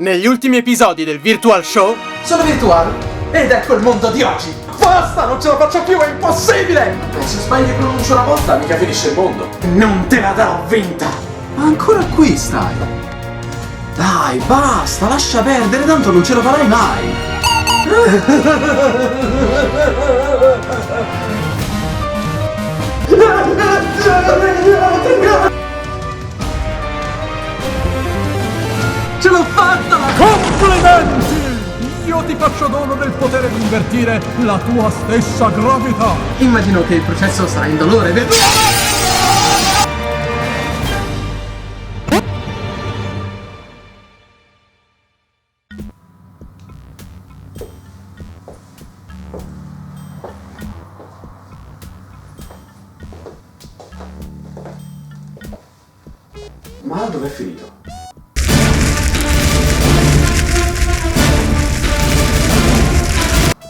Negli ultimi episodi del Virtual Show... Sono virtual ed ecco il mondo di oggi. Basta, non ce la faccio più, è impossibile! Se sbagli pronuncia una volta mica finisce il mondo. Non te la darò vinta! Ma ancora qui stai? Dai, basta, lascia perdere, tanto non ce la farai mai. Ce l'ho fatta! Complimenti! Io ti faccio dono del potere di invertire la tua stessa gravità. Immagino che il processo sarà indolore, vero? Ma dov'è finito?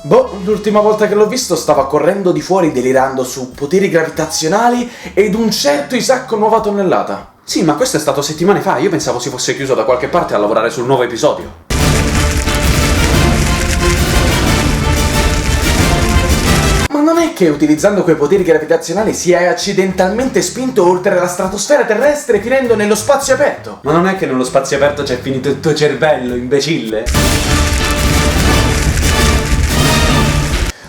Boh, l'ultima volta che l'ho visto stava correndo di fuori delirando su poteri gravitazionali ed un certo Isacco nuova tonnellata. Sì, ma questo è stato settimane fa, io pensavo si fosse chiuso da qualche parte a lavorare sul nuovo episodio. Ma non è che utilizzando quei poteri gravitazionali si è accidentalmente spinto oltre la stratosfera terrestre finendo nello spazio aperto? Ma non è che nello spazio aperto c'è finito il tuo cervello, imbecille?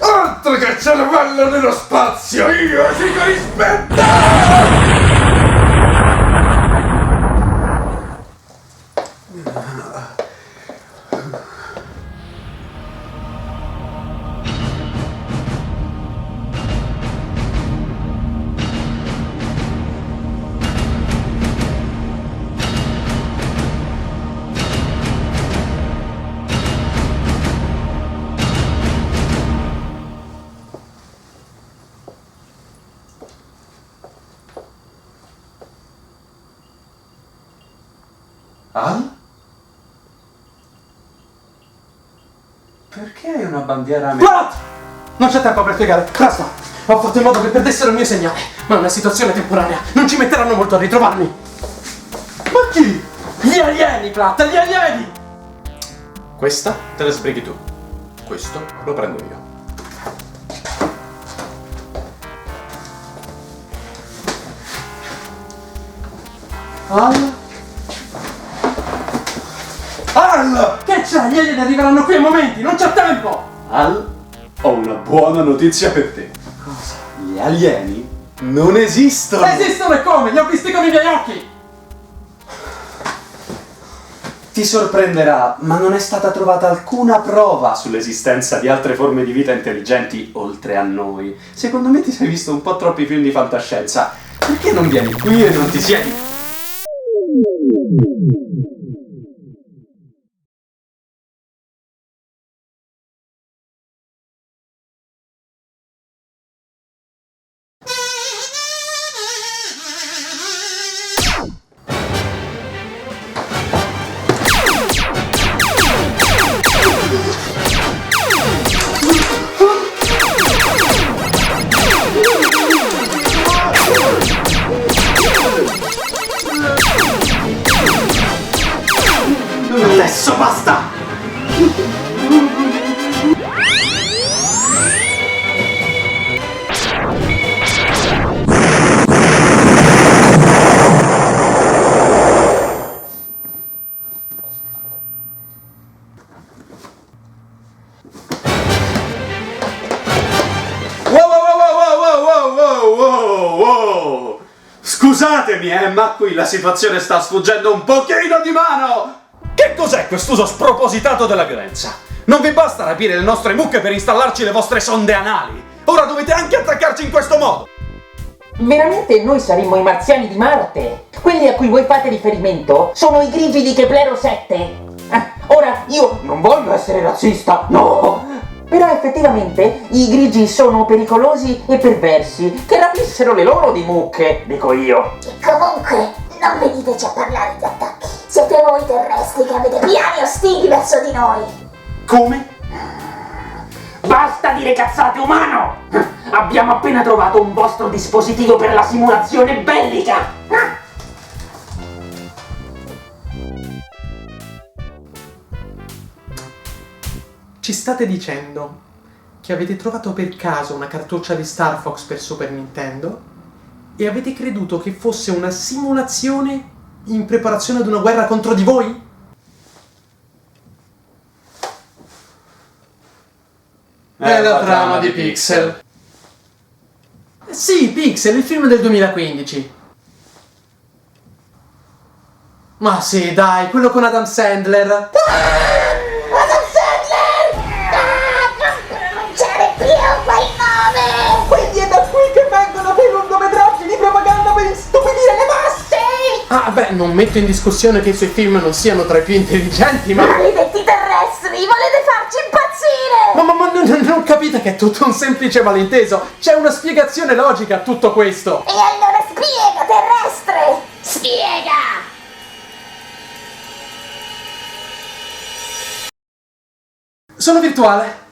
Altro che cervello nello spazio, io ti rispetto! Al? Perché hai una bandiera Plat! Non c'è tempo per spiegare, basta! Ho fatto in modo che perdessero il mio segnale, ma è una situazione temporanea, non ci metteranno molto a ritrovarmi! Ma chi? Gli alieni, Plat, gli alieni! Questa te la sbrighi tu. Questo lo prendo io. Al? Al! Che c'è? Gli alieni arriveranno qui a momenti, non c'è tempo! Al, ho una buona notizia per te. Cosa? Gli alieni non esistono! Esistono e come? Li ho visti con i miei occhi! Ti sorprenderà, ma non è stata trovata alcuna prova sull'esistenza di altre forme di vita intelligenti oltre a noi. Secondo me ti sei visto un po' troppi film di fantascienza. Perché non vieni qui e non ti siedi? Adesso basta! Wow! Scusatemi, ma qui la situazione sta sfuggendo un pochino di mano! Che cos'è quest'uso spropositato della violenza? Non vi basta rapire le nostre mucche per installarci le vostre sonde anali? Ora dovete anche attaccarci in questo modo! Veramente noi saremmo i marziani di Marte? Quelli a cui voi fate riferimento sono i grigi di Keplero 7. Ora, io non voglio essere razzista, no! Però effettivamente i grigi sono pericolosi e perversi, che rapissero le loro di mucche, dico io. Comunque, non veniteci a parlare di attacchi. Siete voi terrestri che avete piani ostili verso di noi. Come? Basta dire cazzate, umano! Abbiamo appena trovato un vostro dispositivo per la simulazione bellica! Ci state dicendo che avete trovato per caso una cartuccia di Star Fox per Super Nintendo e avete creduto che fosse una simulazione in preparazione ad una guerra contro di voi? È la trama di Pixel. Sì, Pixel, il film del 2015. Ma sì, dai, quello con Adam Sandler. Adam Sandler! Non c'era più quel nome! Quindi è da qui che vengono quei lungometraggi di propaganda per istupidire le masse! Ah, beh, non metto in discussione che i suoi film non siano tra i più intelligenti, ma... Maledetti terrestri, volete farci impazzire! Non capite che è tutto un semplice malinteso? C'è una spiegazione logica a tutto questo! E allora spiega, terrestre! Spiega! Sono virtuale!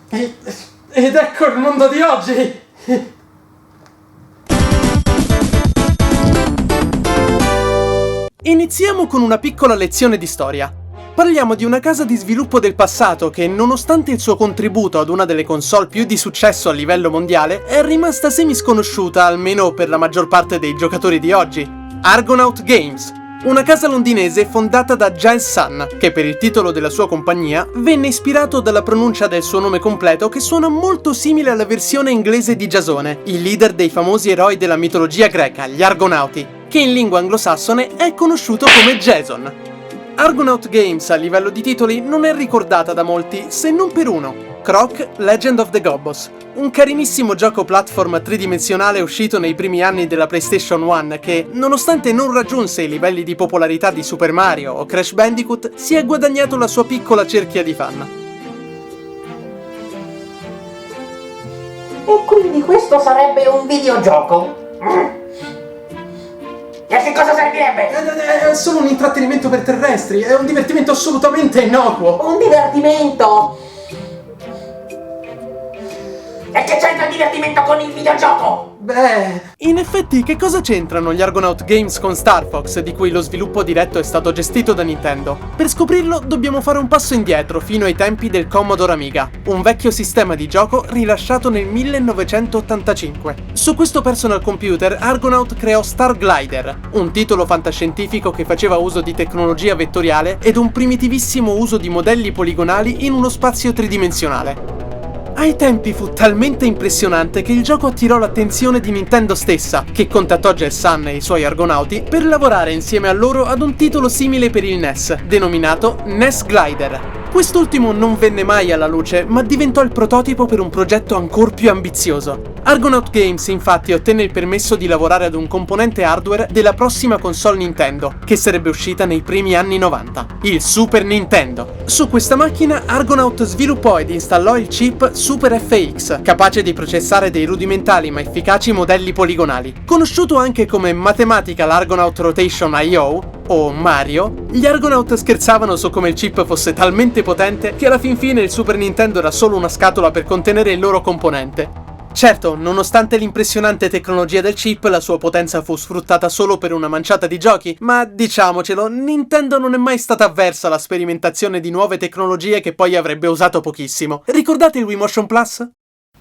Ed ecco il mondo di oggi! Iniziamo con una piccola lezione di storia. Parliamo di una casa di sviluppo del passato che, nonostante il suo contributo ad una delle console più di successo a livello mondiale, è rimasta semi-sconosciuta, almeno per la maggior parte dei giocatori di oggi. Argonaut Games, una casa londinese fondata da Giles Sun, che per il titolo della sua compagnia venne ispirato dalla pronuncia del suo nome completo che suona molto simile alla versione inglese di Giasone, il leader dei famosi eroi della mitologia greca, gli Argonauti, che in lingua anglosassone è conosciuto come Jason. Argonaut Games a livello di titoli non è ricordata da molti, se non per uno, Croc Legend of the Gobbos, un carinissimo gioco platform tridimensionale uscito nei primi anni della PlayStation 1 che, nonostante non raggiunse i livelli di popolarità di Super Mario o Crash Bandicoot, si è guadagnato la sua piccola cerchia di fan. E quindi questo sarebbe un videogioco? E a che cosa servirebbe? È solo un intrattenimento per terrestri, è un divertimento assolutamente innocuo. Un divertimento! E che c'entra il divertimento con il videogioco? Beh... In effetti, che cosa c'entrano gli Argonaut Games con Star Fox, di cui lo sviluppo diretto è stato gestito da Nintendo? Per scoprirlo dobbiamo fare un passo indietro, fino ai tempi del Commodore Amiga, un vecchio sistema di gioco rilasciato nel 1985. Su questo personal computer Argonaut creò Star Glider, un titolo fantascientifico che faceva uso di tecnologia vettoriale ed un primitivissimo uso di modelli poligonali in uno spazio tridimensionale. Ai tempi fu talmente impressionante che il gioco attirò l'attenzione di Nintendo stessa, che contattò Giles Sun e i suoi Argonauti per lavorare insieme a loro ad un titolo simile per il NES, denominato NES Glider. Quest'ultimo non venne mai alla luce, ma diventò il prototipo per un progetto ancor più ambizioso. Argonaut Games infatti ottenne il permesso di lavorare ad un componente hardware della prossima console Nintendo, che sarebbe uscita nei primi anni 90, il Super Nintendo. Su questa macchina Argonaut sviluppò ed installò il chip Super FX, capace di processare dei rudimentali ma efficaci modelli poligonali. Conosciuto anche come Mathematical Argonaut Rotation I/O, o Mario, gli Argonaut scherzavano su come il chip fosse talmente potente che alla fin fine il Super Nintendo era solo una scatola per contenere il loro componente. Certo, nonostante l'impressionante tecnologia del chip, la sua potenza fu sfruttata solo per una manciata di giochi, ma diciamocelo, Nintendo non è mai stata avversa alla sperimentazione di nuove tecnologie che poi avrebbe usato pochissimo. Ricordate il Wii Motion Plus?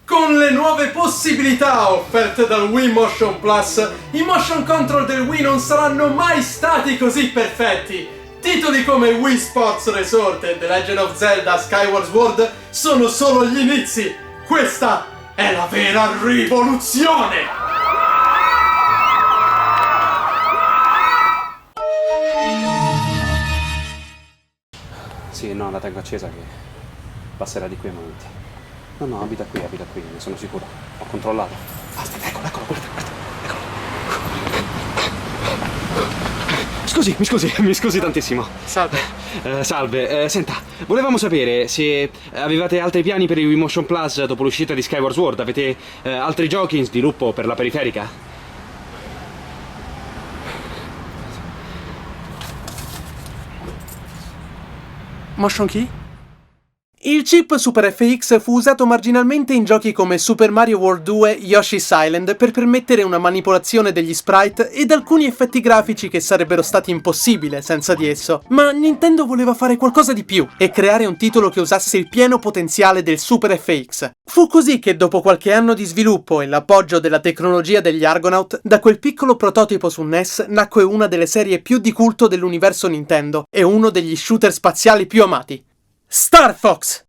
Con le nuove possibilità offerte dal Wii Motion Plus, i motion control del Wii non saranno mai stati così perfetti. Titoli come Wii Sports Resort e The Legend of Zelda Skyward Sword sono solo gli inizi. Questa è la vera rivoluzione! Sì, no, la tengo accesa che passerà di qui a momenti. No, abita qui, ne sono sicuro. Ho controllato. Aspetta, eccolo, guarda. Mi scusi tantissimo. Salve. Salve, senta, volevamo sapere se avevate altri piani per il Wii Motion Plus dopo l'uscita di Skyward Sword. Avete altri giochi in sviluppo per la periferica? Motion Key? Il chip Super FX fu usato marginalmente in giochi come Super Mario World 2 Yoshi's Island per permettere una manipolazione degli sprite ed alcuni effetti grafici che sarebbero stati impossibili senza di esso, ma Nintendo voleva fare qualcosa di più e creare un titolo che usasse il pieno potenziale del Super FX. Fu così che dopo qualche anno di sviluppo e l'appoggio della tecnologia degli Argonaut, da quel piccolo prototipo su NES nacque una delle serie più di culto dell'universo Nintendo e uno degli shooter spaziali più amati. Star Fox!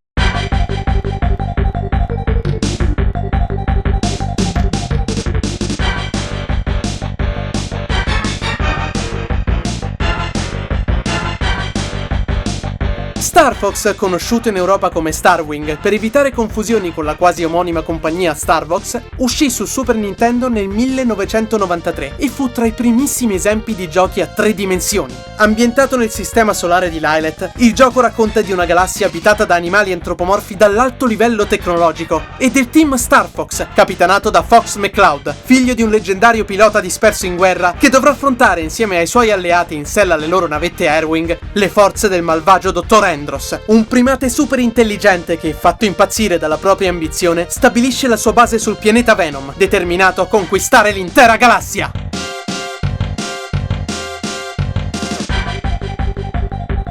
Star Fox, conosciuto in Europa come Starwing, per evitare confusioni con la quasi omonima compagnia Starvox, uscì su Super Nintendo nel 1993 e fu tra i primissimi esempi di giochi a 3 dimensioni. Ambientato nel sistema solare di Lylet, il gioco racconta di una galassia abitata da animali antropomorfi dall'alto livello tecnologico e del team Star Fox, capitanato da Fox McCloud, figlio di un leggendario pilota disperso in guerra che dovrà affrontare insieme ai suoi alleati in sella alle loro navette Airwing le forze del malvagio Dottor Andros, un primate super intelligente che, fatto impazzire dalla propria ambizione, stabilisce la sua base sul pianeta Venom, determinato a conquistare l'intera galassia.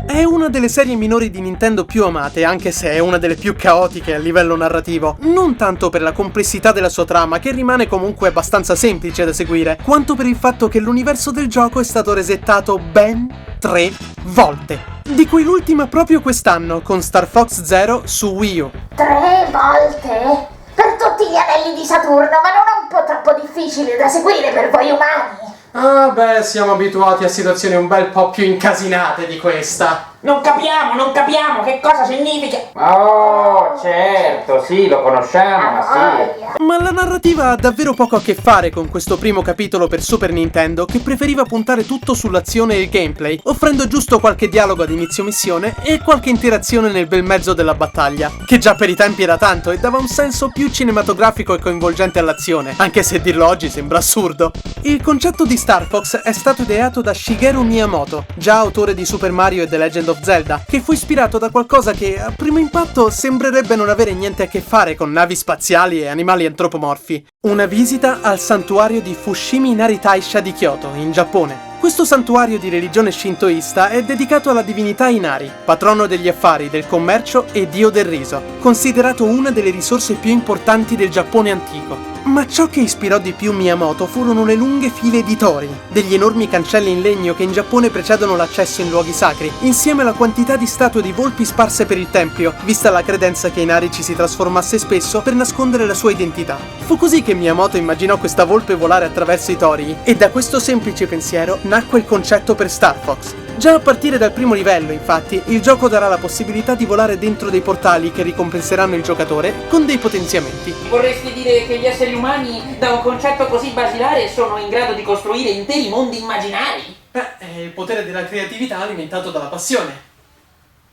È una delle serie minori di Nintendo più amate, anche se è una delle più caotiche a livello narrativo, non tanto per la complessità della sua trama, che rimane comunque abbastanza semplice da seguire, quanto per il fatto che l'universo del gioco è stato resettato ben 3 volte, di cui l'ultima proprio quest'anno con Star Fox Zero su Wii U. 3 volte? Per tutti gli anelli di Saturno, ma non è un po' troppo difficile da seguire per voi umani? Ah beh, siamo abituati a situazioni un bel po' più incasinate di questa. Non capiamo che cosa significa. Oh, certo, sì, lo conosciamo, ma sì. Ma la narrativa ha davvero poco a che fare con questo primo capitolo per Super Nintendo, che preferiva puntare tutto sull'azione e il gameplay, offrendo giusto qualche dialogo ad inizio missione e qualche interazione nel bel mezzo della battaglia, che già per i tempi era tanto e dava un senso più cinematografico e coinvolgente all'azione, anche se dirlo oggi sembra assurdo. Il concetto di Star Fox è stato ideato da Shigeru Miyamoto, già autore di Super Mario e The Legend of Zelda, che fu ispirato da qualcosa che a primo impatto sembrerebbe non avere niente a che fare con navi spaziali e animali antropomorfi. Una visita al santuario di Fushimi Inari Taisha di Kyoto, in Giappone. Questo santuario di religione shintoista è dedicato alla divinità Inari, patrono degli affari, del commercio e dio del riso, considerato una delle risorse più importanti del Giappone antico. Ma ciò che ispirò di più Miyamoto furono le lunghe file di tori, degli enormi cancelli in legno che in Giappone precedono l'accesso in luoghi sacri, insieme alla quantità di statue di volpi sparse per il tempio, vista la credenza che Inari ci si trasformasse spesso per nascondere la sua identità. Fu così che Miyamoto immaginò questa volpe volare attraverso i tori, e da questo semplice pensiero nacque il concetto per Star Fox. Già a partire dal primo livello, infatti, il gioco darà la possibilità di volare dentro dei portali che ricompenseranno il giocatore con dei potenziamenti. Vorresti dire che gli esseri umani, da un concetto così basilare, sono in grado di costruire interi mondi immaginari? È il potere della creatività alimentato dalla passione.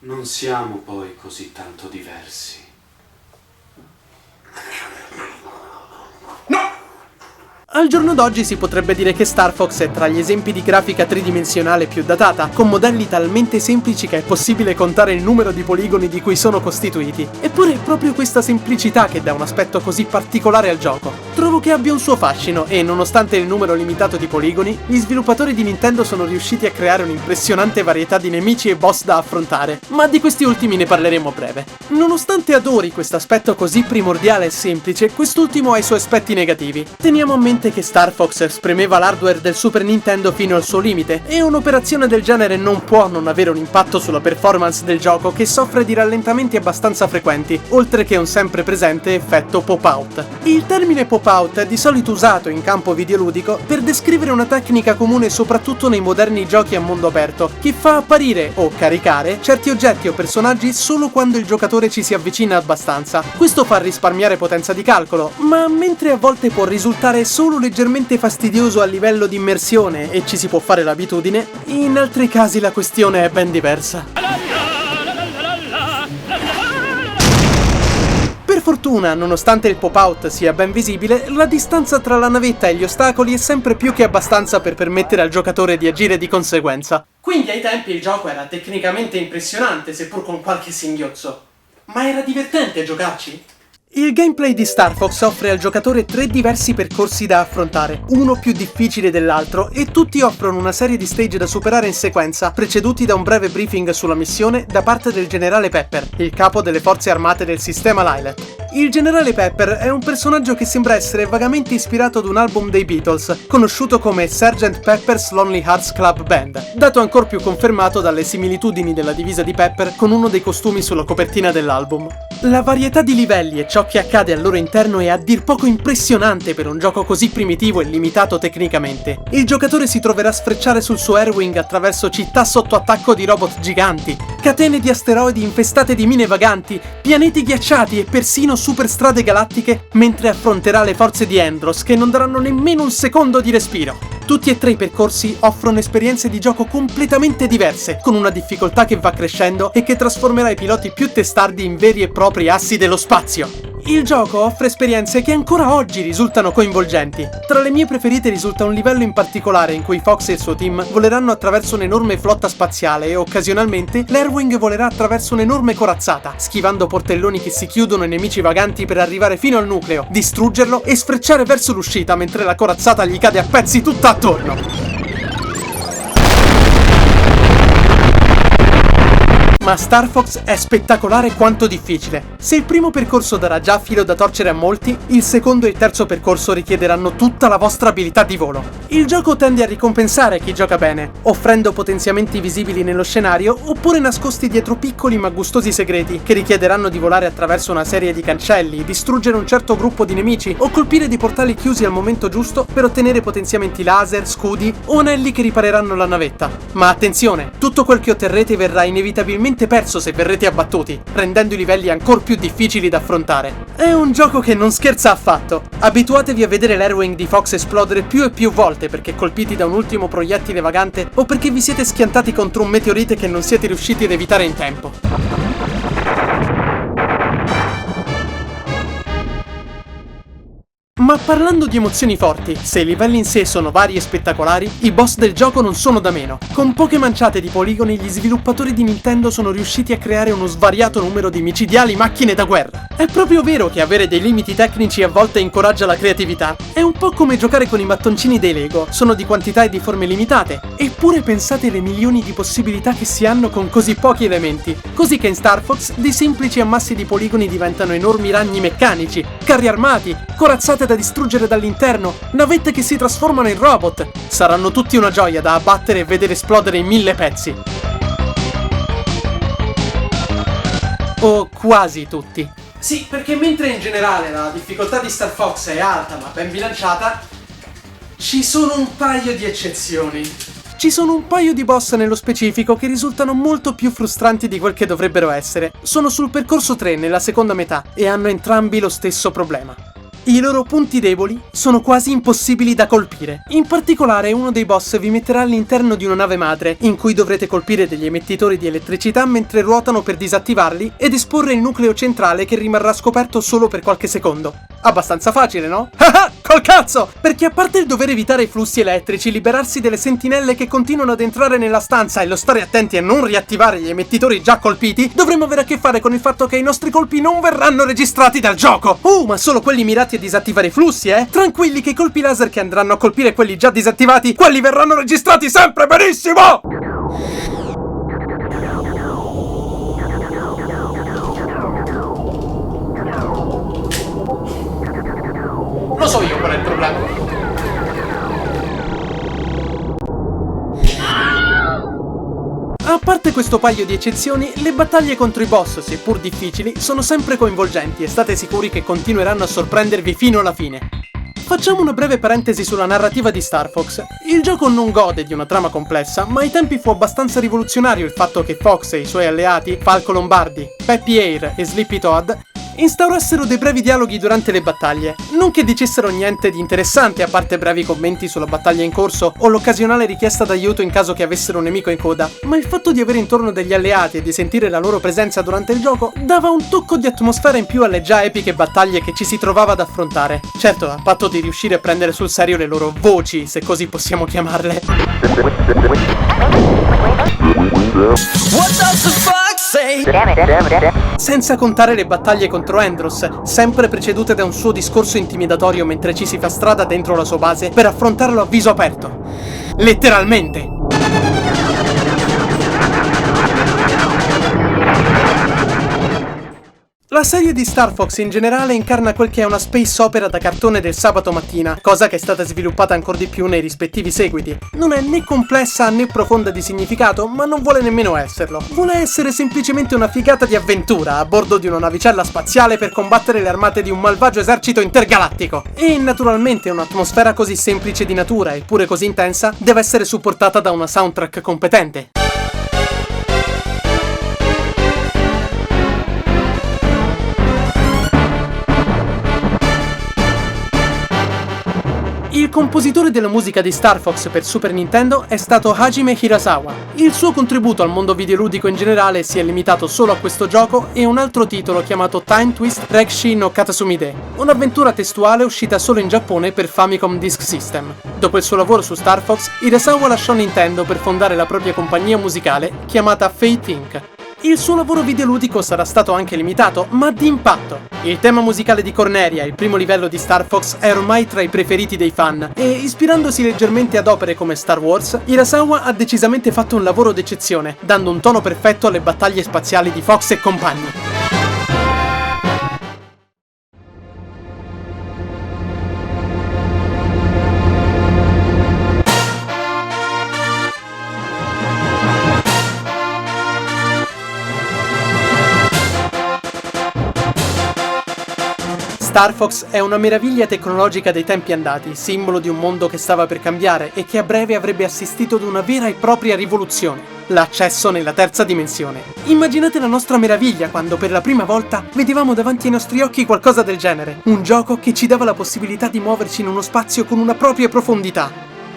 Non siamo poi così tanto diversi. Al giorno d'oggi si potrebbe dire che Star Fox è tra gli esempi di grafica tridimensionale più datata, con modelli talmente semplici che è possibile contare il numero di poligoni di cui sono costituiti. Eppure è proprio questa semplicità che dà un aspetto così particolare al gioco. Trovo che abbia un suo fascino e, nonostante il numero limitato di poligoni, gli sviluppatori di Nintendo sono riusciti a creare un'impressionante varietà di nemici e boss da affrontare, ma di questi ultimi ne parleremo a breve. Nonostante adori questo aspetto così primordiale e semplice, quest'ultimo ha i suoi aspetti negativi. Teniamo a mente che Star Fox spremeva l'hardware del Super Nintendo fino al suo limite, e un'operazione del genere non può non avere un impatto sulla performance del gioco, che soffre di rallentamenti abbastanza frequenti, oltre che un sempre presente effetto pop-out. Il termine pop-out è di solito usato in campo videoludico per descrivere una tecnica comune soprattutto nei moderni giochi a mondo aperto, che fa apparire o caricare certi oggetti o personaggi solo quando il giocatore ci si avvicina abbastanza. Questo fa risparmiare potenza di calcolo, ma mentre a volte può risultare solo leggermente fastidioso a livello di immersione e ci si può fare l'abitudine, in altri casi la questione è ben diversa. Per fortuna, nonostante il pop-out sia ben visibile, la distanza tra la navetta e gli ostacoli è sempre più che abbastanza per permettere al giocatore di agire di conseguenza. Quindi ai tempi il gioco era tecnicamente impressionante, seppur con qualche singhiozzo. Ma era divertente giocarci? Il gameplay di Star Fox offre al giocatore 3 diversi percorsi da affrontare, uno più difficile dell'altro, e tutti offrono una serie di stage da superare in sequenza, preceduti da un breve briefing sulla missione da parte del generale Pepper, il capo delle forze armate del sistema Lilet. Il generale Pepper è un personaggio che sembra essere vagamente ispirato ad un album dei Beatles, conosciuto come Sgt. Pepper's Lonely Hearts Club Band, dato ancor più confermato dalle similitudini della divisa di Pepper con uno dei costumi sulla copertina dell'album. La varietà di livelli e ciò che accade al loro interno è a dir poco impressionante per un gioco così primitivo e limitato tecnicamente. Il giocatore si troverà a sfrecciare sul suo Airwing attraverso città sotto attacco di robot giganti, catene di asteroidi infestate di mine vaganti, pianeti ghiacciati e persino superstrade galattiche, mentre affronterà le forze di Andros che non daranno nemmeno un secondo di respiro. Tutti e tre i percorsi offrono esperienze di gioco completamente diverse, con una difficoltà che va crescendo e che trasformerà i piloti più testardi in veri e propri assi dello spazio. Il gioco offre esperienze che ancora oggi risultano coinvolgenti. Tra le mie preferite risulta un livello in particolare in cui Fox e il suo team voleranno attraverso un'enorme flotta spaziale e occasionalmente l'Airwing volerà attraverso un'enorme corazzata, schivando portelloni che si chiudono ai nemici vaganti per arrivare fino al nucleo, distruggerlo e sfrecciare verso l'uscita mentre la corazzata gli cade a pezzi tutta attorno. Ma Star Fox è spettacolare quanto difficile. Se il primo percorso darà già filo da torcere a molti, il secondo e il terzo percorso richiederanno tutta la vostra abilità di volo. Il gioco tende a ricompensare chi gioca bene, offrendo potenziamenti visibili nello scenario oppure nascosti dietro piccoli ma gustosi segreti che richiederanno di volare attraverso una serie di cancelli, distruggere un certo gruppo di nemici o colpire dei portali chiusi al momento giusto per ottenere potenziamenti laser, scudi o anelli che ripareranno la navetta. Ma attenzione, tutto quel che otterrete verrà inevitabilmente perso se verrete abbattuti, rendendo i livelli ancor più difficili da affrontare. È un gioco che non scherza affatto. Abituatevi a vedere l'Airwing di Fox esplodere più e più volte perché colpiti da un ultimo proiettile vagante o perché vi siete schiantati contro un meteorite che non siete riusciti ad evitare in tempo. Ma parlando di emozioni forti, se i livelli in sé sono vari e spettacolari, i boss del gioco non sono da meno. Con poche manciate di poligoni, gli sviluppatori di Nintendo sono riusciti a creare uno svariato numero di micidiali macchine da guerra. È proprio vero che avere dei limiti tecnici a volte incoraggia la creatività. È un po' come giocare con i mattoncini dei Lego, sono di quantità e di forme limitate. Eppure pensate alle milioni di possibilità che si hanno con così pochi elementi. Così che in Star Fox dei semplici ammassi di poligoni diventano enormi ragni meccanici, carri armati, corazzate da distruggere dall'interno, navette che si trasformano in robot. Saranno tutti una gioia da abbattere e vedere esplodere in 1000 pezzi. O quasi tutti. Sì, perché mentre in generale la difficoltà di Star Fox è alta ma ben bilanciata, ci sono un paio di eccezioni. Ci sono un paio di boss nello specifico che risultano molto più frustranti di quel che dovrebbero essere. Sono sul percorso 3 nella seconda metà e hanno entrambi lo stesso problema. I loro punti deboli sono quasi impossibili da colpire. In particolare uno dei boss vi metterà all'interno di una nave madre, in cui dovrete colpire degli emettitori di elettricità mentre ruotano per disattivarli ed esporre il nucleo centrale che rimarrà scoperto solo per qualche secondo. Abbastanza facile, no? Haha, col cazzo! Perché a parte il dover evitare i flussi elettrici, liberarsi delle sentinelle che continuano ad entrare nella stanza e lo stare attenti a non riattivare gli emettitori già colpiti, dovremmo avere a che fare con il fatto che i nostri colpi non verranno registrati dal gioco! Ma solo quelli mirati a disattivare i flussi, eh? Tranquilli che i colpi laser che andranno a colpire quelli già disattivati, quelli verranno registrati sempre benissimo! Lo so io qual è il problema. A parte questo paio di eccezioni, le battaglie contro i boss, seppur difficili, sono sempre coinvolgenti e state sicuri che continueranno a sorprendervi fino alla fine. Facciamo una breve parentesi sulla narrativa di Star Fox. Il gioco non gode di una trama complessa, ma ai tempi fu abbastanza rivoluzionario il fatto che Fox e i suoi alleati, Falco Lombardi, Peppy Air e Sleepy Toad, instaurassero dei brevi dialoghi durante le battaglie, non che dicessero niente di interessante a parte brevi commenti sulla battaglia in corso o l'occasionale richiesta d'aiuto in caso che avessero un nemico in coda, ma il fatto di avere intorno degli alleati e di sentire la loro presenza durante il gioco dava un tocco di atmosfera in più alle già epiche battaglie che ci si trovava ad affrontare. Certo, a patto di riuscire a prendere sul serio le loro voci, se così possiamo chiamarle. What does the fox say. Senza contare le battaglie contro Andros, sempre precedute da un suo discorso intimidatorio mentre ci si fa strada dentro la sua base per affrontarlo a viso aperto. Letteralmente. La serie di Star Fox in generale incarna quel che è una space opera da cartone del sabato mattina, cosa che è stata sviluppata ancora di più nei rispettivi seguiti. Non è né complessa né profonda di significato, ma non vuole nemmeno esserlo. Vuole essere semplicemente una figata di avventura a bordo di una navicella spaziale per combattere le armate di un malvagio esercito intergalattico. E naturalmente un'atmosfera così semplice di natura eppure così intensa deve essere supportata da una soundtrack competente. Il compositore della musica di Star Fox per Super Nintendo è stato Hajime Hirasawa. Il suo contributo al mondo videoludico in generale si è limitato solo a questo gioco e un altro titolo chiamato Time Twist Rekshi no Katasumide, un'avventura testuale uscita solo in Giappone per Famicom Disk System. Dopo il suo lavoro su Star Fox, Hirasawa lasciò Nintendo per fondare la propria compagnia musicale chiamata Fate Inc. Il suo lavoro videoludico sarà stato anche limitato, ma d'impatto. Il tema musicale di Corneria, il primo livello di Star Fox, è ormai tra i preferiti dei fan, e ispirandosi leggermente ad opere come Star Wars, Hirasawa ha decisamente fatto un lavoro d'eccezione, dando un tono perfetto alle battaglie spaziali di Fox e compagni. Star Fox è una meraviglia tecnologica dei tempi andati, simbolo di un mondo che stava per cambiare e che a breve avrebbe assistito ad una vera e propria rivoluzione: l'accesso nella terza dimensione. Immaginate la nostra meraviglia quando per la prima volta vedevamo davanti ai nostri occhi qualcosa del genere, un gioco che ci dava la possibilità di muoverci in uno spazio con una propria profondità.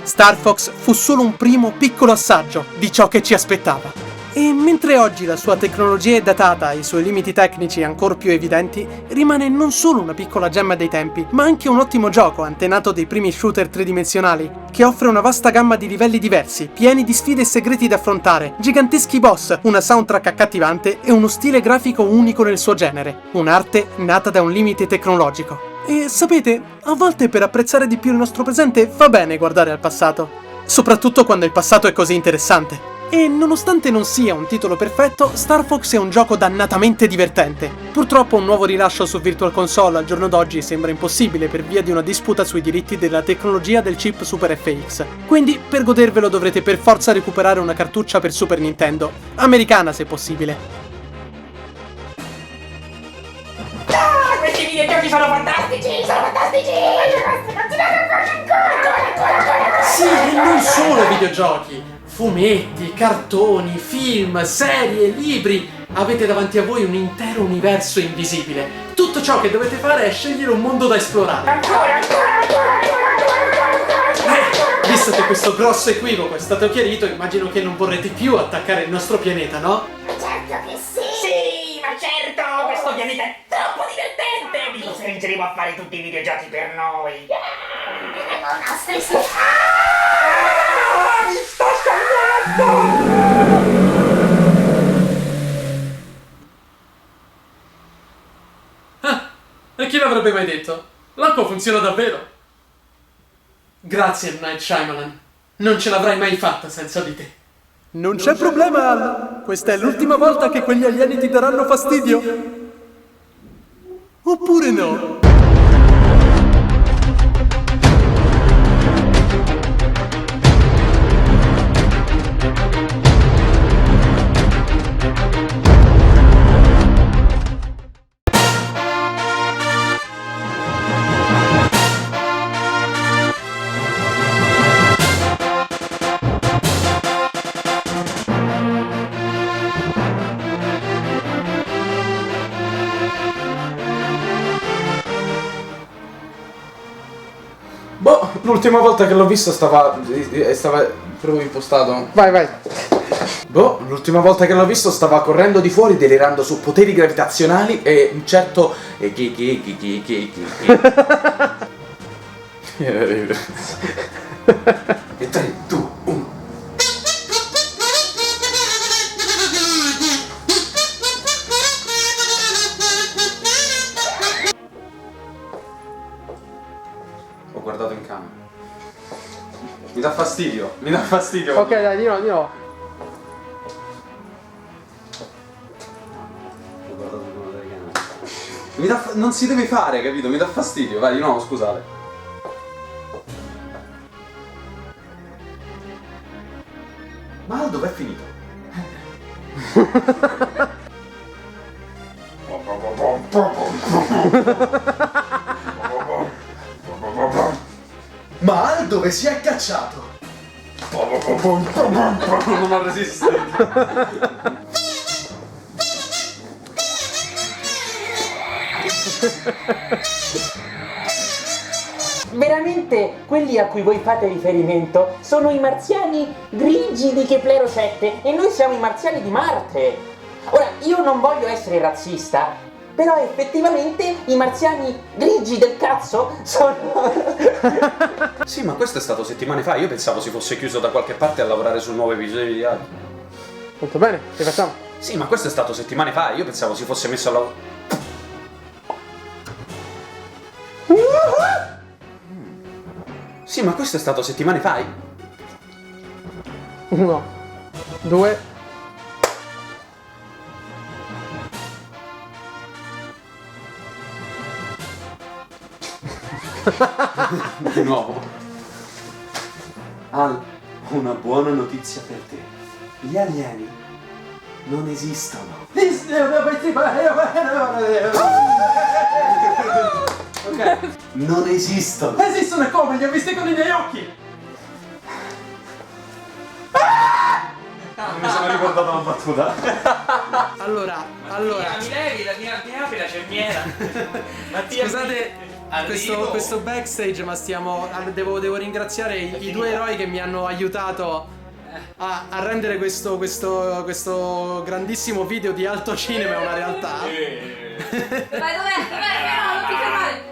Star Fox fu solo un primo piccolo assaggio di ciò che ci aspettava. E mentre oggi la sua tecnologia è datata e i suoi limiti tecnici ancor più evidenti, rimane non solo una piccola gemma dei tempi, ma anche un ottimo gioco antenato dei primi shooter tridimensionali, che offre una vasta gamma di livelli diversi, pieni di sfide e segreti da affrontare, giganteschi boss, una soundtrack accattivante e uno stile grafico unico nel suo genere, un'arte nata da un limite tecnologico. E sapete, a volte per apprezzare di più il nostro presente va bene guardare al passato, soprattutto quando il passato è così interessante. E nonostante non sia un titolo perfetto, Star Fox è un gioco dannatamente divertente. Purtroppo un nuovo rilascio su Virtual Console al giorno d'oggi sembra impossibile per via di una disputa sui diritti della tecnologia del chip Super FX. Quindi per godervelo dovrete per forza recuperare una cartuccia per Super Nintendo, americana se possibile. Questi videogiochi sono fantastici! Sono fantastici! Continuate a farlo ancora! Sì, e non solo videogiochi! Fumetti, cartoni, film, serie, libri. Avete davanti a voi un intero universo invisibile. Tutto ciò che dovete fare è scegliere un mondo da esplorare. Visto che questo grosso equivoco è stato chiarito, immagino che non vorrete più attaccare il nostro pianeta, no? Certo che sì! Sì, ma certo! Questo pianeta è troppo divertente! Vi costringeremo a fare tutti i videogiochi per noi! Diremo nostri sì! Mi sto scaldando! E chi l'avrebbe mai detto? L'acqua funziona davvero! Grazie, M. Night Shyamalan. Non ce l'avrai mai fatta senza di te. Non c'è problema, Al. Questa è l'ultima volta che quegli alieni ti daranno fastidio. Oppure no? Boh, l'ultima volta che l'ho visto stava proprio impostato. Vai. Boh, l'ultima volta che l'ho visto stava correndo di fuori delirando su poteri gravitazionali e un certo... E 3, 2, 1... Mi dà fastidio. Mi dà fastidio. Ok, dai, di nuovo. Non si deve fare, capito? Mi dà fastidio. Vai, di nuovo, scusate. Ma dov'è finito? Ma Al dove si è cacciato? Non ho resistito. Veramente quelli a cui voi fate riferimento sono i marziani grigi di Keplero 7 e noi siamo i marziani di Marte. Ora, io non voglio essere razzista, però effettivamente i marziani grigi del cazzo sono... Sì, ma questo è stato settimane fa. Io pensavo si fosse chiuso da qualche parte a lavorare sul nuovo episodio di Al. Molto bene, che facciamo? Sì, ma questo è stato settimane fa. Io pensavo si fosse messo a lavorare. Sì, ma questo è stato settimane fa. 1, 2. Di nuovo. Al, ho una buona notizia per te. Gli alieni non esistono. Ok. Non esistono. Esistono e come? Li ho visti con i miei occhi! Non mi sono ricordato la battuta. Allora, Mi levi la mia cerniera. Mattia, scusate questo backstage, ma devo ringraziare i due eroi che mi hanno aiutato a rendere questo grandissimo video di alto cinema una realtà. Dov'è? Non ti fermare!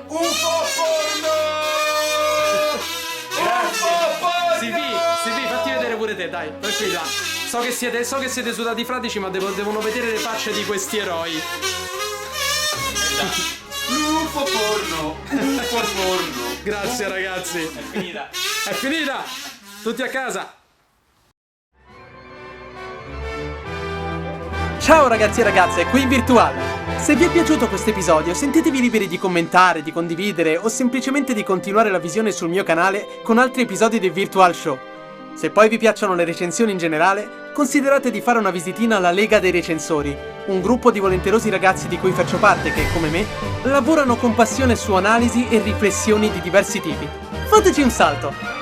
Sì, fatti vedere pure te, dai, tranquilla. So che siete sudati fradici, ma devono vedere le facce di questi eroi. UFO porno. Grazie ragazzi. È finita. Tutti a casa. Ciao ragazzi e ragazze, qui Virtual. Se vi è piaciuto questo episodio, sentitevi liberi di commentare, di condividere o semplicemente di continuare la visione sul mio canale con altri episodi del Virtual Show. Se poi vi piacciono le recensioni in generale, considerate di fare una visitina alla Lega dei Recensori, un gruppo di volenterosi ragazzi di cui faccio parte che, come me, lavorano con passione su analisi e riflessioni di diversi tipi. Fateci un salto!